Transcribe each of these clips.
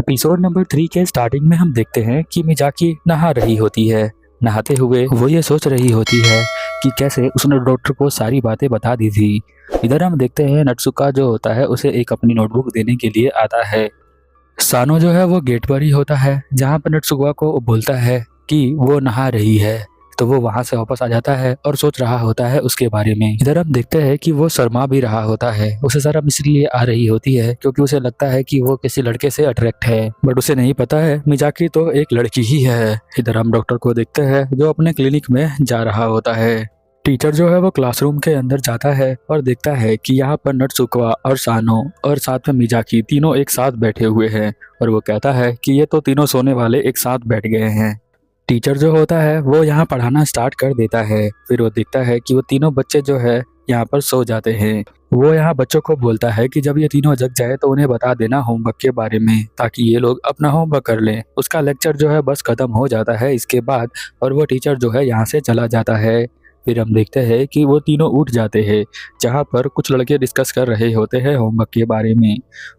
Episode number 3 के starting में हम देखते हैं कि मिजाकी नहा रही होती है। नहाते हुए वो ये सोच रही होती है कि कैसे उसने डॉक्टर को सारी बातें बता दी थी। इधर हम देखते हैं नट्सुका जो होता है उसे एक अपनी नोटबुक देने के लिए आता है। सानो जो है वो गेट पर ही होता है जहाँ पर नट्सुका को बोलता है कि वो नहा रही है, तो वो वहां से वापस आ जाता है और सोच रहा होता है उसके बारे में। इधर हम देखते हैं कि वो शर्मा भी रहा होता है। उसे शर्म इसलिए आ रही होती है क्योंकि उसे लगता है कि वो किसी लड़के से अट्रैक्ट है, बट उसे नहीं पता है मिजाकी तो एक लड़की ही है। इधर हम डॉक्टर को देखते हैं जो अपने क्लिनिक में जा रहा होता है। टीचर जो है वो क्लासरूम के अंदर जाता है और देखता है कि यहाँ पर नट्सुका और सानो और साथ में मिजाकी तीनों एक साथ बैठे हुए हैं, और वो कहता है कि ये तो तीनों सोने वाले एक साथ बैठ गए हैं। टीचर जो होता है वो यहाँ पढ़ाना स्टार्ट कर देता है। फिर वो देखता है कि वो तीनों बच्चे जो है यहाँ पर सो जाते हैं। वो यहाँ बच्चों को बोलता है कि जब ये तीनों जग जाए तो उन्हें बता देना होमवर्क के बारे में, ताकि ये लोग अपना होमवर्क कर लें। उसका लेक्चर जो है बस खत्म हो जाता है इसके बाद, और वो टीचर जो है यहाँ से चला जाता है। फिर हम देखते हैं कि वो तीनों उठ जाते हैं जहाँ पर कुछ लड़के डिस्कस कर रहे होते हैं होमवर्क के बारे में।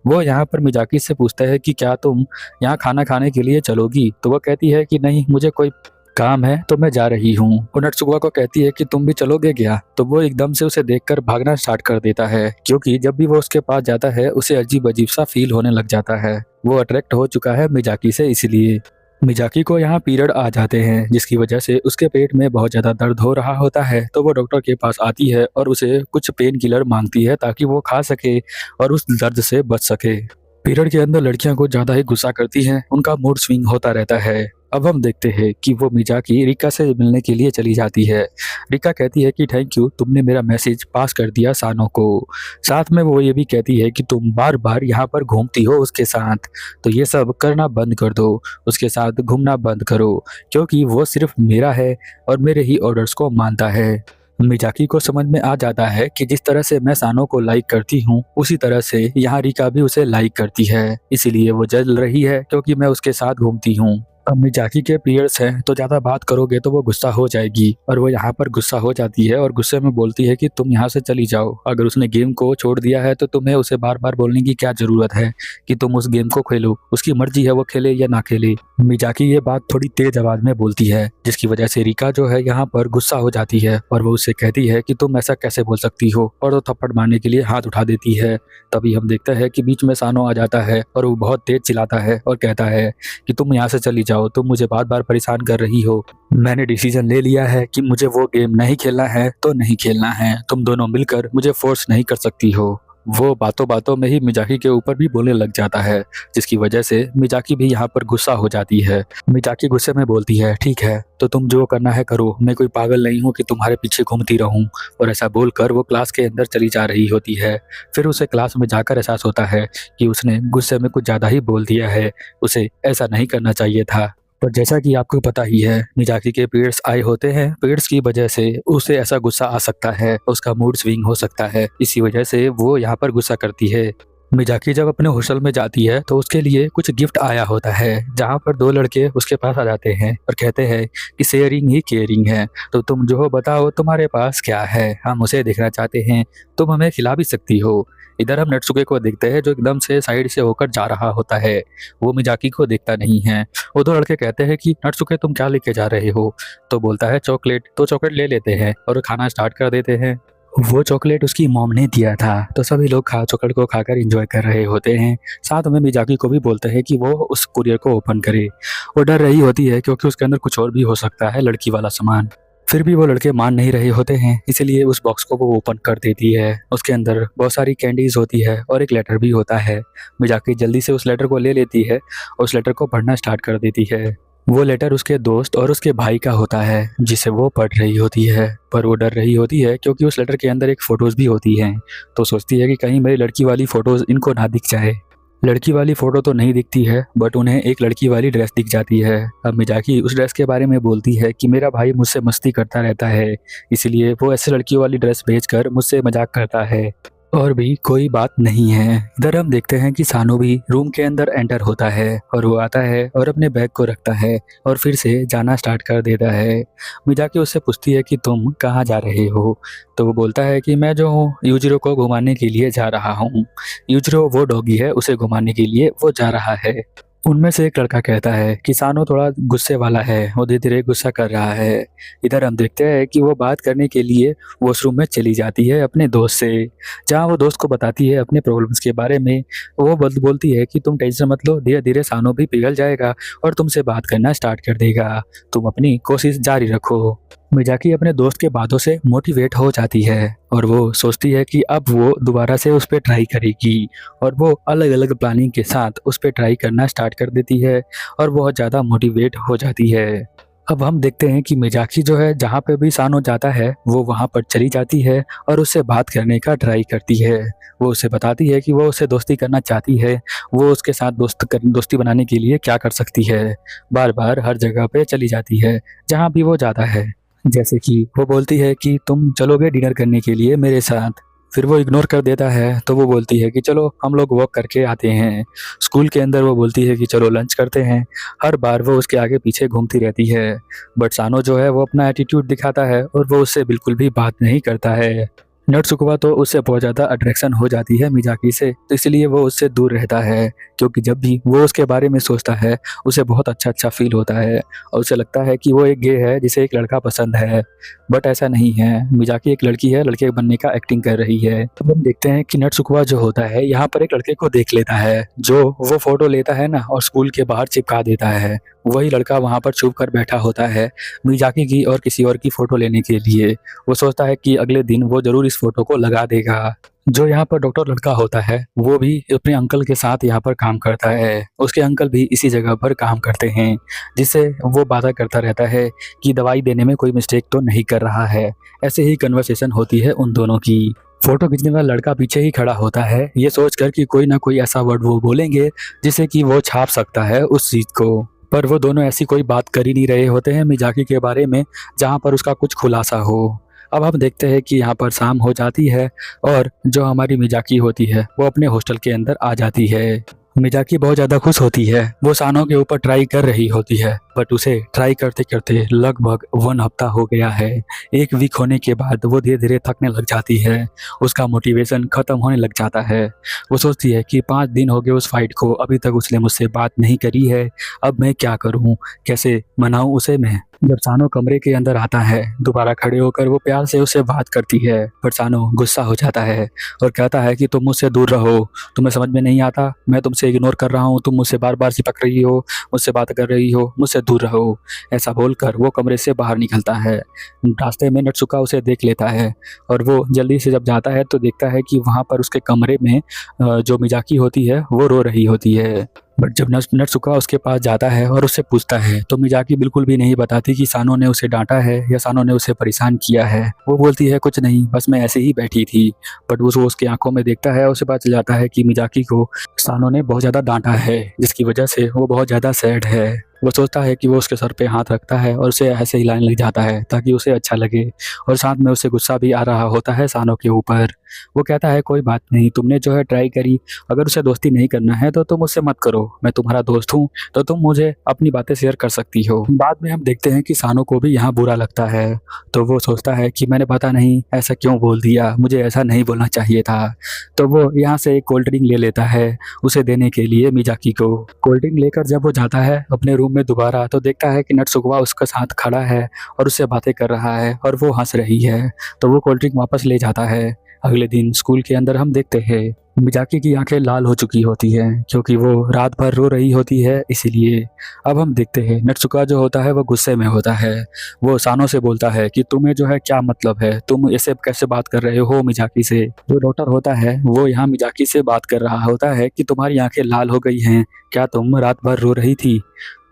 वो यहाँ पर मिजाकी से पूछता है कि क्या तुम यहाँ खाना खाने के लिए चलोगी, तो वो कहती है कि नहीं, मुझे कोई काम है तो मैं जा रही हूँ। वो नट्सुका को कहती है कि तुम भी चलोगे क्या, तो वो एकदम से उसे देखकर भागना स्टार्ट कर देता है, क्योंकि जब भी वो उसके पास जाता है उसे अजीब अजीब सा फील होने लग जाता है। वो अट्रैक्ट हो चुका है मिजाकी से, इसलिए मिजाकी को यहाँ पीरियड आ जाते हैं जिसकी वजह से उसके पेट में बहुत ज़्यादा दर्द हो रहा होता है। तो वो डॉक्टर के पास आती है और उसे कुछ पेन किलर मांगती है ताकि वो खा सके और उस दर्द से बच सके। पीरियड के अंदर लड़कियां कुछ ज़्यादा ही गुस्सा करती हैं, उनका मूड स्विंग होता रहता है। अब हम देखते हैं कि वो मिजाकी रिका से मिलने के लिए चली जाती है। रिका कहती है कि थैंक यू, तुमने मेरा मैसेज पास कर दिया सानो को। साथ में वो ये भी कहती है कि तुम बार बार यहाँ पर घूमती हो उसके साथ, तो ये सब करना बंद कर दो, उसके साथ घूमना बंद करो, क्योंकि वो सिर्फ मेरा है और मेरे ही ऑर्डर्स को मानता है। मिजाकी को समझ में आ जाता है कि जिस तरह से मैं सानो को लाइक करती हूँ उसी तरह से यहाँ रिका भी उसे लाइक करती है, इसीलिए वो जल रही है क्योंकि मैं उसके साथ घूमती हूँ। अब मिजाकी के पीरियड्स हैं तो ज़्यादा बात करोगे तो वो गुस्सा हो जाएगी, और वो यहाँ पर गुस्सा हो जाती है और गुस्से में बोलती है कि तुम यहाँ से चली जाओ। अगर उसने गेम को छोड़ दिया है तो तुम्हें उसे बार बार बोलने की क्या ज़रूरत है कि तुम उस गेम को खेलो, उसकी मर्जी है वो खेले या ना खेले। मिजाकी ये बात थोड़ी तेज आवाज में बोलती है जिसकी वजह से रिका जो है यहाँ पर गुस्सा हो जाती है और वो उससे कहती है कि तुम ऐसा कैसे बोल सकती हो, और वो थप्पड़ मारने के लिए हाथ उठा देती है। तभी हम देखते हैं कि बीच में सानो आ जाता है और वो बहुत तेज चिल्लाता है और कहता है कि तुम यहाँ से चली जाओ, तुम मुझे बार बार परेशान कर रही हो। मैंने डिसीजन ले लिया है कि मुझे वो गेम नहीं खेलना है तो नहीं खेलना है, तुम दोनों मिलकर मुझे फोर्स नहीं कर सकती हो। वो बातों बातों में ही मिजाकी के ऊपर भी बोलने लग जाता है जिसकी वजह से मिजाकी भी यहाँ पर गुस्सा हो जाती है। मिजाकी गुस्से में बोलती है ठीक है, तो तुम जो करना है करो, मैं कोई पागल नहीं हूँ कि तुम्हारे पीछे घूमती रहूं। और ऐसा बोलकर वो क्लास के अंदर चली जा रही होती है। फिर उसे क्लास में जाकर एहसास होता है कि उसने गुस्से में कुछ ज़्यादा ही बोल दिया है, उसे ऐसा नहीं करना चाहिए था। पर जैसा कि आपको पता ही है मिजाकी के पीरियड्स आए होते हैं, पीरियड्स की वजह से उसे ऐसा गुस्सा आ सकता है, उसका मूड स्विंग हो सकता है, इसी वजह से वो यहाँ पर गुस्सा करती है। मिजाकी जब अपने हॉस्टल में जाती है तो उसके लिए कुछ गिफ्ट आया होता है जहाँ पर दो लड़के उसके पास आ जाते हैं और कहते हैं कि शेयरिंग ही केयरिंग है, तो तुम जो बताओ तुम्हारे पास क्या है, हम उसे देखना चाहते हैं, तुम हमें खिला भी सकती हो। इधर हम नट्सुके को देखते हैं जो एकदम से साइड से होकर जा रहा होता है, वो मिजाकी को देखता नहीं है। वो दो लड़के कहते हैं कि नट्सुके तुम क्या लेके जा रहे हो, तो बोलता है चॉकलेट, तो चॉकलेट ले लेते हैं और खाना स्टार्ट कर देते हैं। वो चॉकलेट उसकी मॉम ने दिया था, तो सभी लोग चॉकलेट को खाकर एंजॉय कर रहे होते हैं। साथ में मिजाकी को भी बोलते हैं कि वो उस कुरियर को ओपन करे। वो डर रही होती है क्योंकि उसके अंदर कुछ और भी हो सकता है, लड़की वाला सामान। फिर भी वो लड़के मान नहीं रहे होते हैं, इसलिए उस बॉक्स को वो ओपन कर देती है। उसके अंदर बहुत सारी कैंडीज होती है और एक लेटर भी होता है। मिजाकी जल्दी से उस लेटर को ले लेती है और उस लेटर को पढ़ना स्टार्ट कर देती है। वो लेटर उसके दोस्त और उसके भाई का होता है जिसे वो पढ़ रही होती है, पर वो डर रही होती है क्योंकि उस लेटर के अंदर एक फ़ोटोज़ भी होती हैं। तो सोचती है कि कहीं मेरी लड़की वाली फ़ोटोज़ इनको ना दिख जाए। लड़की वाली फ़ोटो तो नहीं दिखती है, बट उन्हें एक लड़की वाली ड्रेस दिख जाती है। अब मिजाकी उस ड्रेस के बारे में बोलती है कि मेरा भाई मुझसे मस्ती करता रहता है, इसलिए वो ऐसे लड़की वाली ड्रेस भेजकर मुझसे मजाक करता है, और भी कोई बात नहीं है। इधर हम देखते हैं कि सानो भी रूम के अंदर एंटर होता है और वो आता है और अपने बैग को रखता है और फिर से जाना स्टार्ट कर देता है। मिजाकी उससे पूछती है कि तुम कहाँ जा रहे हो, तो वो बोलता है कि मैं जो हूँ यूजिरो को घुमाने के लिए जा रहा हूँ। यूजिरो वो डॉगी है, उसे घुमाने के लिए वो जा रहा है। उनमें से एक लड़का कहता है कि सानो थोड़ा गुस्से वाला है, वो धीरे धीरे गुस्सा कर रहा है। इधर हम देखते हैं कि वो बात करने के लिए वॉशरूम में चली जाती है अपने दोस्त से, जहाँ वो दोस्त को बताती है अपने प्रॉब्लम्स के बारे में। वो बोलती है कि तुम टेंशन मत लो, धीरे धीरे सानो भी पिघल जाएगा और तुमसे बात करना स्टार्ट कर देगा, तुम अपनी कोशिश जारी रखो। मिजाकी अपने दोस्त के बातों से मोटिवेट हो जाती है और वो सोचती है कि अब वो दोबारा से उस पर ट्राई करेगी, और वो अलग अलग प्लानिंग के साथ उस पर ट्राई करना स्टार्ट कर देती है और बहुत ज़्यादा मोटिवेट हो जाती है। अब हम देखते हैं कि मिजाकी जो है जहाँ पे भी सानो जाता है वो वहाँ पर चली जाती है और उससे बात करने का ट्राई करती है। वो उसे बताती है कि वो उससे दोस्ती करना चाहती है, वो उसके साथ दोस्ती बनाने के लिए क्या कर सकती है। बार बार हर जगह पे चली जाती है जहाँ भी वो जाता है। जैसे कि वो बोलती है कि तुम चलोगे डिनर करने के लिए मेरे साथ, फिर वो इग्नोर कर देता है तो वो बोलती है कि चलो हम लोग वॉक करके आते हैं। स्कूल के अंदर वो बोलती है कि चलो लंच करते हैं। हर बार वो उसके आगे पीछे घूमती रहती है, बट सानो जो है वो अपना एटीट्यूड दिखाता है और वो उससे बिल्कुल भी बात नहीं करता है। नटसुकवा तो उससे बहुत ज़्यादा अट्रैक्शन हो जाती है मिजाकी से, तो इसलिए वो उससे दूर रहता है, क्योंकि जब भी वो उसके बारे में सोचता है उसे बहुत अच्छा अच्छा फील होता है और उसे लगता है कि वो एक गे है जिसे एक लड़का पसंद है। बट ऐसा नहीं है, मिजाकी एक लड़की है, लड़के बनने का एक्टिंग कर रही है। अब हम देखते हैं कि नटसुकवा जो होता है यहाँ पर एक लड़के को देख लेता है, जो वो फोटो लेता है ना और स्कूल के बाहर चिपका देता है। वही लड़का वहाँ पर छुप कर बैठा होता है मिजाकी की और किसी और की फोटो लेने के लिए। वो सोचता है कि अगले दिन वो जरूर इस फोटो को लगा देगा। जो यहाँ पर डॉक्टर लड़का होता है वो भी अपने अंकल के साथ यहाँ पर काम करता है, उसके अंकल भी इसी जगह पर काम करते हैं, जिससे वो वादा करता रहता है कि दवाई देने में कोई मिस्टेक तो नहीं कर रहा है। ऐसे ही कन्वर्सेशन होती है उन दोनों की। फोटो खींचने वाला लड़का पीछे ही खड़ा होता है, ये सोचकर कि कोई ना कोई ऐसा वर्ड वो बोलेंगे जिससे कि वो छाप सकता है उस चीज को। पर वो दोनों ऐसी कोई बात कर ही नहीं रहे होते हैं मिजाकी के बारे में जहाँ पर उसका कुछ खुलासा हो। अब हम देखते हैं कि यहाँ पर शाम हो जाती है और जो हमारी मिजाकी होती है वो अपने हॉस्टल के अंदर आ जाती है। मिजाकी बहुत ज़्यादा खुश होती है, वो सानो के ऊपर ट्राई कर रही होती है, बट उसे ट्राई करते करते लगभग 1 हफ्ता हो गया है। 1 वीक होने के बाद वो धीरे धीरे थकने लग जाती है, उसका मोटिवेशन ख़त्म होने लग जाता है। वो सोचती है कि 5 दिन हो गए उस फाइट को, अभी तक उसने मुझसे बात नहीं करी है, अब मैं क्या करूँ, कैसे मनाऊँ उसे मैं। जब सानो कमरे के अंदर आता है दोबारा खड़े होकर वो प्यार से उससे बात करती है, पर सानो गुस्सा हो जाता है और कहता है कि तुम मुझसे दूर रहो, तुम्हें समझ में नहीं आता, मैं तुमसे इग्नोर कर रहा हूँ, तुम मुझसे बार बार चिपक रही हो, मुझसे बात कर रही हो, मुझसे दूर रहो। ऐसा बोलकर वो कमरे से बाहर निकलता है। रास्ते में नटसुका उसे देख लेता है और वो जल्दी से जब जाता है तो देखता है कि वहाँ पर उसके कमरे में जो मिजाकी होती है वो रो रही होती है। बट जब नटसुका उसके पास जाता है और उससे पूछता है तो मिजाकी बिल्कुल भी नहीं बताती कि सानो ने उसे डांटा है या सानो ने उसे परेशान किया है। वो बोलती है कुछ नहीं, बस मैं ऐसे ही बैठी थी। बट वो उसके आंखों में देखता है और उसे पता चल जाता है कि मिजाकी को सानो ने बहुत ज़्यादा डांटा है, जिसकी वजह से वो बहुत ज़्यादा सैड है। वो सोचता है कि वो उसके सर पे हाथ रखता है और उसे ऐसे हिलाने लग जाता है ताकि उसे अच्छा लगे, और साथ में उसे गुस्सा भी आ रहा होता है सानो के ऊपर। वो कहता है कोई बात नहीं, तुमने जो है ट्राई करी, अगर उसे दोस्ती नहीं करना है तो तुम उससे मत करो, मैं तुम्हारा दोस्त हूँ तो तुम मुझे अपनी बातें शेयर कर सकती हो। बाद में हम देखते हैं कि सानो को भी यहाँ बुरा लगता है, तो वो सोचता है कि मैंने पता नहीं ऐसा क्यों बोल दिया, मुझे ऐसा नहीं बोलना चाहिए था। तो वो यहाँ से एक कोल्ड ड्रिंक ले लेता है उसे देने के लिए मिजाकी को। कोल्ड ड्रिंक लेकर जब वो जाता है अपने रूम में दोबारा तो देखता है कि नटसुकवा उसके साथ खड़ा है और उससे बातें कर रहा है और वो हंस रही है, तो वो कोल्ड ड्रिंक वापस ले जाता है। अगले दिन स्कूल के अंदर हम देखते हैं मिजाकी की आंखें लाल हो चुकी होती हैं क्योंकि वो रात भर रो रही होती है इसीलिए। अब हम देखते हैं नटसुका जो होता है वो गुस्से में होता है। वो सानो से बोलता है कि तुम्हें जो है क्या मतलब है, तुम ऐसे कैसे बात कर रहे हो मिजाकी से। जो डॉक्टर होता है वो यहाँ मिजाकी से बात कर रहा होता है कि तुम्हारी आंखें लाल हो गई हैं, क्या तुम रात भर रो रही थी।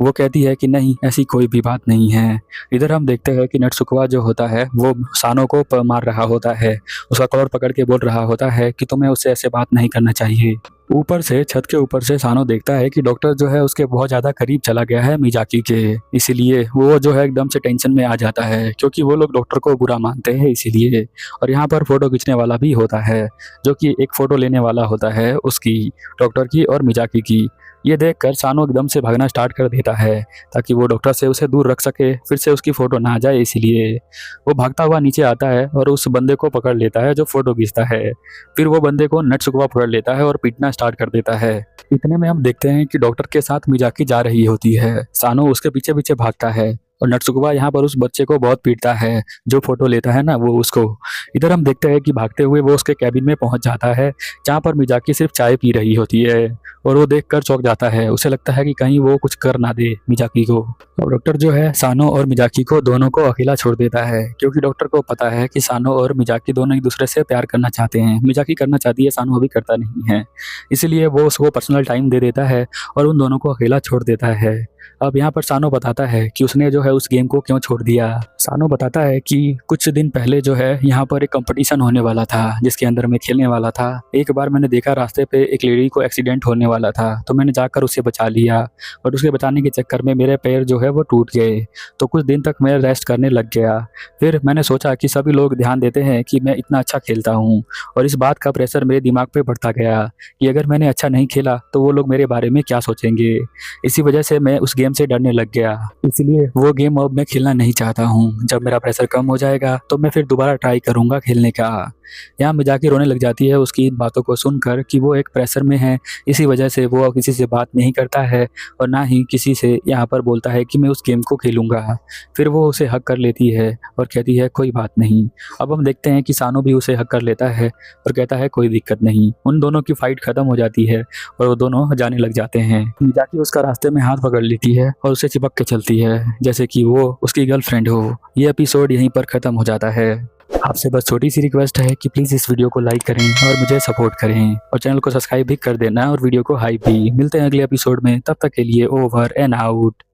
वो कहती है कि नहीं, ऐसी कोई भी बात नहीं है। इधर हम देखते हैं कि नटसुकवा जो होता है वो सानो को मार रहा होता है, उसका कॉलर पकड़ के बोल रहा होता है कि तुम्हें उससे ऐसे बात नहीं करना चाहिए। ऊपर से छत के ऊपर से सानो देखता है कि डॉक्टर जो है उसके बहुत ज़्यादा करीब चला गया है मिजाकी के, इसीलिए वो जो है एकदम से टेंशन में आ जाता है क्योंकि वो लोग डॉक्टर को बुरा मानते हैं इसीलिए। और यहाँ पर फ़ोटो खींचने वाला भी होता है जो कि एक फ़ोटो लेने वाला होता है उसकी, डॉक्टर की और मिजाकी की। ये देखकर सानो एकदम से भागना स्टार्ट कर देता है ताकि वो डॉक्टर से उसे दूर रख सके, फिर से उसकी फ़ोटो ना आ जाए इसीलिए। वो भागता हुआ नीचे आता है और उस बंदे को पकड़ लेता है जो फ़ोटो खींचता है। फिर वो बंदे को नटसुकवा पकड़ लेता है और पीटना स्टार्ट कर देता है। इतने में हम देखते हैं कि डॉक्टर के साथ मिजाकी जा रही होती है। सानो उसके पीछे पीछे भागता है और नटसुकवा यहाँ पर उस बच्चे को बहुत पीटता है, जो फोटो लेता है ना वो उसको। इधर हम देखते हैं कि भागते हुए वो उसके कैबिन में पहुंच जाता है, जहाँ पर मिजाकी सिर्फ चाय पी रही होती है और वो देखकर चौंक जाता है। उसे लगता है कि कहीं वो कुछ कर ना दे मिजाकी को। और डॉक्टर जो है सानो और मिजाकी को दोनों को अकेला छोड़ देता है, क्योंकि डॉक्टर को पता है कि सानो और मिजाकी दोनों एक दूसरे से प्यार करना चाहते हैं। मिजाकी करना चाहती है, सानो अभी करता नहीं है, इसलिए वो उसको पर्सनल टाइम दे देता है और उन दोनों को अकेला छोड़ देता है। अब यहाँ पर सानो बताता है कि उसने जो है उस गेम को क्यों छोड़ दिया। सानो बताता है कि कुछ दिन पहले जो है यहाँ पर एक कंपटीशन होने वाला था, जिसके अंदर मैं खेलने वाला था। एक बार मैंने देखा रास्ते पे एक लेडी को एक्सीडेंट होने वाला था, तो मैंने जाकर उसे बचा लिया, और उसके बचाने के चक्कर में मेरे पैर जो है वो टूट गए। तो कुछ दिन तक मैं रेस्ट करने लग गया। फिर मैंने सोचा कि सभी लोग ध्यान देते हैं कि मैं इतना अच्छा खेलता हूँ, और इस बात का प्रेशर मेरे दिमाग पे बढ़ता गया कि अगर मैंने अच्छा नहीं खेला तो वो लोग मेरे बारे में क्या सोचेंगे। इसी वजह से मैं उस गेम से डरने लग गया, इसलिए वो गेम अब मैं खेलना नहीं चाहता हूँ। जब मेरा प्रेशर कम हो जाएगा तो मैं फिर दोबारा ट्राई करूँगा खेलने का। यहाँ मिजाकी रोने लग जाती है उसकी इन बातों को सुनकर कि वो एक प्रेशर में है, इसी वजह से वो किसी से बात नहीं करता है और ना ही किसी से यहाँ पर बोलता है कि मैं उस गेम को खेलूँगा। फिर वो उसे हक कर लेती है और कहती है कोई बात नहीं। अब हम देखते हैं कि सानो भी उसे हक कर लेता है और कहता है कोई दिक्कत नहीं। उन दोनों की फाइट खत्म हो जाती है और वो दोनों जाने लग जाते हैं। मिजाकी उसका रास्ते में हाथ पकड़ लेती है और उसे चिपक के चलती है, जैसे कि वो उसकी गर्लफ्रेंड हो। ये एपिसोड यहीं पर ख़त्म हो जाता है। आपसे बस छोटी सी रिक्वेस्ट है कि प्लीज़ इस वीडियो को लाइक करें और मुझे सपोर्ट करें, और चैनल को सब्सक्राइब भी कर देना और वीडियो को हाइप भी। मिलते हैं अगले एपिसोड में, तब तक के लिए ओवर एंड आउट।